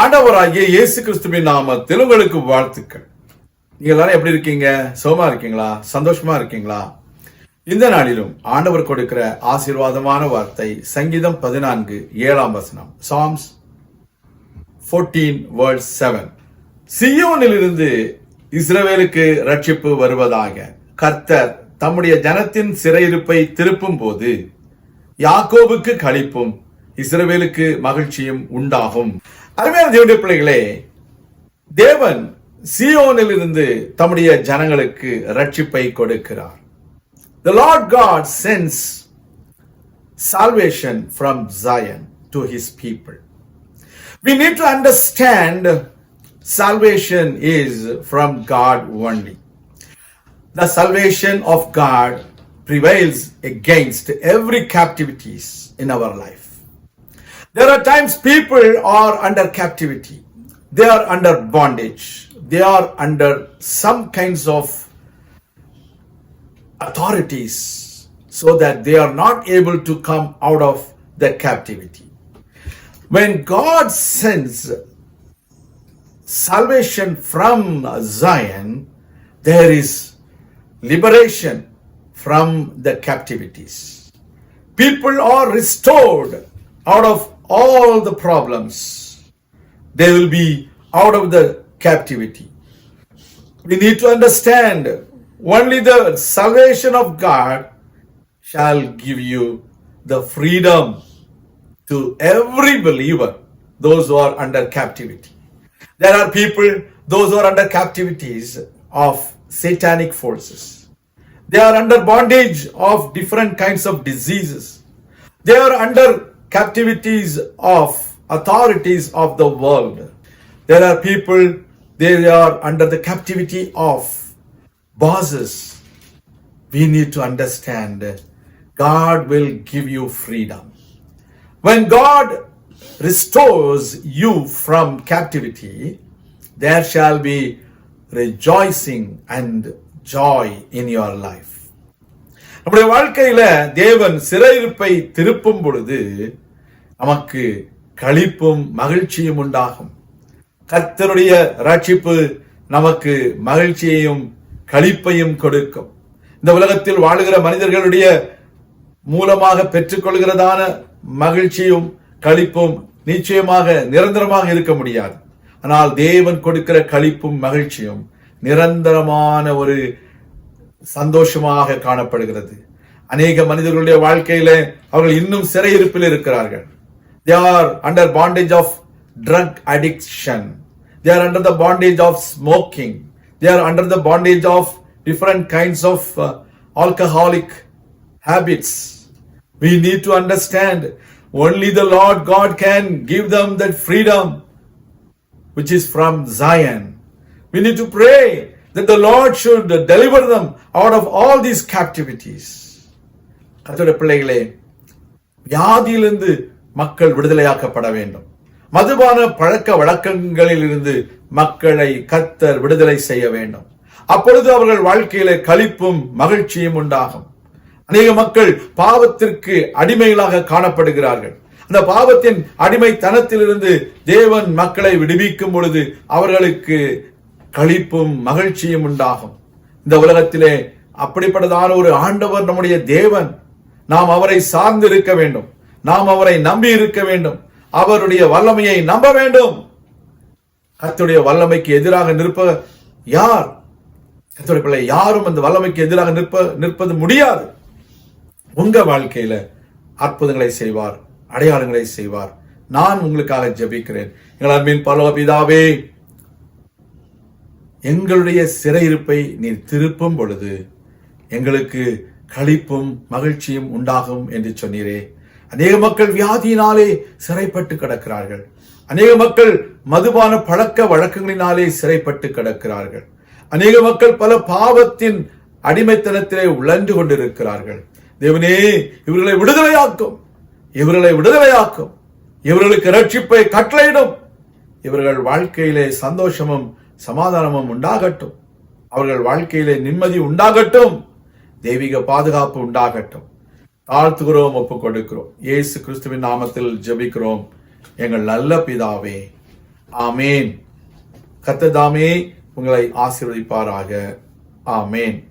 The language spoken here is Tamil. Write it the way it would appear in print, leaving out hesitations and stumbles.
ஆண்டவராகிய இயேசு கிறிஸ்துவின் நாமத்தில் உங்களுக்கு வாழ்த்துக்கள். நீங்க எல்லாரும் எப்படி இருக்கீங்க? சுகமா இருக்கீங்களா? சந்தோஷமா இருக்கீங்களா? இந்த நாளிலும் ஆண்டவர் கொடுக்கிற ஆசீர்வாதமான வார்த்தை சங்கீதம் 14:7 Psalms 14:7. சீயோனிலிருந்து இஸ்ரவேலுக்கு ரட்சிப்பு வருவதாக. கர்த்தர் தம்முடைய ஜனத்தின் சிறையிருப்பை திருப்பும் போது யாக்கோபுக்கு களிப்பும் இஸ்ரவேலுக்கு மகிழ்ச்சியும் உண்டாகும். அருமையான தேவனுடைய பிள்ளைகளே, தேவன் சீயோனிலிருந்து தம்முடைய ஜனங்களுக்கு ரட்சிப்பை கொடுக்கிறார். The Lord God sends salvation from Zion to his people. We need to understand salvation is from God only. The salvation of God prevails against every captivities in our life. There are times people are under captivity. They are under bondage. They are under some kinds of authorities so that they are not able to come out of the captivity. When God sends salvation from Zion, there is liberation from the captivities. People are restored out of all the problems. They will be out of the captivity. We need to understand only the salvation of God shall give you the freedom to every believer, those who are under captivity. There are people, those who are under captivities of satanic forces. They are under bondage of different kinds of diseases. They are under captivities of authorities of the world. There are people, they are under the captivity of bosses. We need to understand God will give you freedom. When God restores you from captivity, there shall be rejoicing and joy in your life. நம்முடைய வாழ்க்கையில தேவன் சிறையிருப்பை திருப்பும் பொழுது நமக்கு களிப்பும் மகிழ்ச்சியும் உண்டாகும். கர்த்தருடைய ரட்சிப்பு நமக்கு மகிழ்ச்சியையும் களிப்பையும் கொடுக்கும். இந்த உலகத்தில் வாழுகிற மனிதர்களுடைய மூலமாக பெற்றுக்கொள்கிறதான மகிழ்ச்சியும் களிப்பும் நிச்சயமாக நிரந்தரமாக இருக்க முடியாது. ஆனால் தேவன் கொடுக்கிற களிப்பும் மகிழ்ச்சியும் நிரந்தரமான ஒரு சந்தோஷமாக காணப்படுகிறது. அநேக மனிதர்களுடைய வாழ்க்கையில அவர்கள் இன்னும் சிறையிருப்பில் இருக்கிறார்கள். They are under bondage of drug addiction. They are under the bondage of smoking. They are under the bondage of different kinds of alcoholic habits. We need to understand only the Lord God can give them that freedom which is from Zion. We need to pray that the Lord should deliver them out of all these captivities. கர்த்தருடைய பிள்ளைகளே, வியாதியிலிருந்து மக்கள் விடுதலையாக்கப்பட வேண்டும். மதுபான பழக்க வழக்கங்களில் இருந்து மக்களை கர்த்தர் விடுதலை செய்ய வேண்டும். அப்பொழுது அவர்கள் வாழ்க்கையில களிப்பும் மகிழ்ச்சியும் உண்டாகும். அநேக மக்கள் பாவத்திற்கு அடிமைகளாக காணப்படுகிறார்கள். அந்த பாவத்தின் அடிமைத்தனத்திலிருந்து தேவன் மக்களை விடுவிக்கும் பொழுது அவர்களுக்கு களிப்பும் மகிழ்ச்சியும் உண்டாகும். இந்த உலகத்திலே அப்படிப்பட்டதான ஒரு ஆண்டவர் நம்முடைய தேவன். நாம் அவரை சார்ந்து இருக்க வேண்டும். நாம் அவரை நம்பி இருக்க வேண்டும். அவருடைய வல்லமையை நம்ப வேண்டும். கர்த்தருடைய வல்லமைக்கு எதிராக நிற்ப யார்? கர்த்தருடைய பிள்ளை யாரும் அந்த வல்லமைக்கு எதிராக நிற்பது முடியாது. உங்க வாழ்க்கையில அற்புதங்களை செய்வார், அடையாளங்களை செய்வார். நான் உங்களுக்காக ஜெபிக்கிறேன். எங்கள் அன்பின் பரலோக பிதாவே, எங்களுடைய சிறையிருப்பை நீர் திருப்பும் பொழுது எங்களுக்கு களிப்பும் மகிழ்ச்சியும் உண்டாகும் என்று சொன்னீரே. அநேக மக்கள் வியாதியினாலே சிறைப்பட்டு கிடக்கிறார்கள். அநேக மக்கள் மதுபான பழக்க வழக்கங்களினாலே சிறைப்பட்டு கிடக்கிறார்கள். அநேக மக்கள் பல பாவத்தின் அடிமைத்தனத்திலே உழன்று கொண்டிருக்கிறார்கள். தேவனே, இவர்களை விடுதலையாக்கும், இவர்களை விடுதலையாக்கும், இவர்களுக்கு ரட்சிப்பை கட்டளையிடும். இவர்கள் வாழ்க்கையிலே சந்தோஷமும் சமாதானமும் உண்டாகட்டும். அவர்கள் வாழ்க்கையிலே நிம்மதி உண்டாகட்டும். தெய்வீக பாதுகாப்பு உண்டாகட்டும். தாழ்த்துகிறோம், ஒப்புக் கொடுக்கிறோம். இயேசு கிறிஸ்துவின் நாமத்தில் ஜெபிக்கிறோம் எங்கள் நல்ல பிதாவே, ஆமேன். கர்த்தர் தாமே உங்களை ஆசீர்வதிப்பாராக. ஆமேன்.